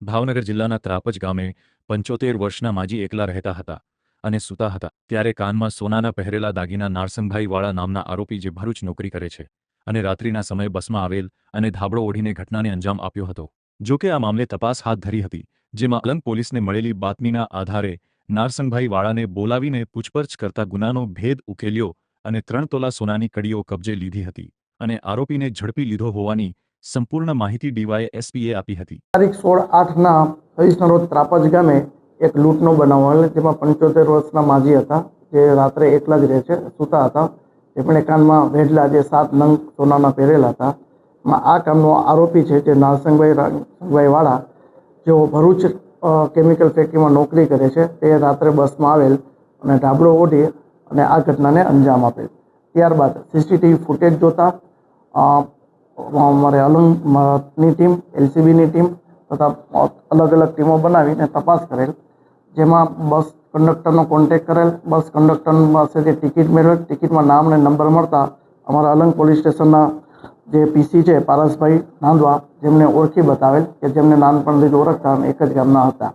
ભાવનગર જિલ્લાના ત્રાપજ ગામે 75 વર્ષના માજી એકલા રહેતા હતા અને સૂતા હતા ત્યારે કાનમાં સોનાના પહેરેલા દાગીના નારસંગભાઈ વાળા નામના આરોપી જે ભરૂચ નોકરી કરે છે અને રાત્રિના સમયે બસમાં આવેલ અને ધાબળો ઓઢીને ઘટનાને અંજામ આપ્યો હતો। જો કે આ મામલે તપાસ હાથ ધરી હતી, જેમાં અલંગ પોલીસને મળેલી બાતમીના આધારે નારસંગભાઈ વાળાને બોલાવીને પૂછપરછ કરતા ગુનાનો ભેદ ઉકેલ્યો અને 3 તોલા સોનાની કડીઓ કબજે લીધી હતી અને આરોપીને ઝડપી લીધો હોવાની સંપૂર્ણ માહિતી ડીવાયએસપીએ આપી હતી। તારીખ 16/8ના રવિવારના રોજ ત્રાપજ ગામે એક લૂંટનો બનાવ આવેલ, જેમાં 75 વર્ષના માજી હતા જે રાત્રે એકલા જ રહે છે, સૂતા હતા। એમણે કાનમાં વેઢલા જે 7 નંગ સોનાના પહેરેલા હતા। આ કામનો આરોપી છે જે નારસંગભાઈ વાળા, જેઓ ભરૂચ કેમિકલ ફેક્ટરીમાં નોકરી કરે છે, તે રાત્રે બસમાં આવેલ અને ધાબળો ઓઢી અને આ ઘટનાને અંજામ આપેલ। ત્યારબાદ સીસીટીવી ફૂટેજ જોતા અમારે અલંગની ટીમ, એલસીબીની ટીમ તથા અલગ અલગ ટીમો બનાવીને તપાસ કરેલ, જેમાં બસ કંડક્ટરનો કોન્ટેક્ટ કરેલ, બસ કંડક્ટર પાસેથી ટિકિટ મેળવેલ। ટિકિટમાં નામ અને નંબર મળતા અમારા અલંગ પોલીસ સ્ટેશનના જે પીસી છે પારસભાઈ નાંદવા, જેમને ઓળખી બતાવેલ કે જેમને નાનપણથી ઓળખતા એક જ ગામના હતા।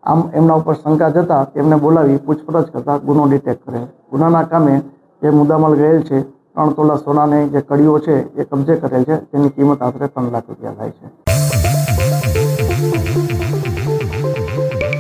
આમ એમના ઉપર શંકા જતા તેમને બોલાવી પૂછપરછ કરતા ગુનો ડિટેક્ટ કરેલ। ગુનાના કામે જે મુદ્દામાલ ગયેલ છે 3 તોલા સોનાની જે કડીઓ છે એ કબજે કરેલ છે, જેની કિંમત આશરે 3 લાખ રૂપિયા થાય છે।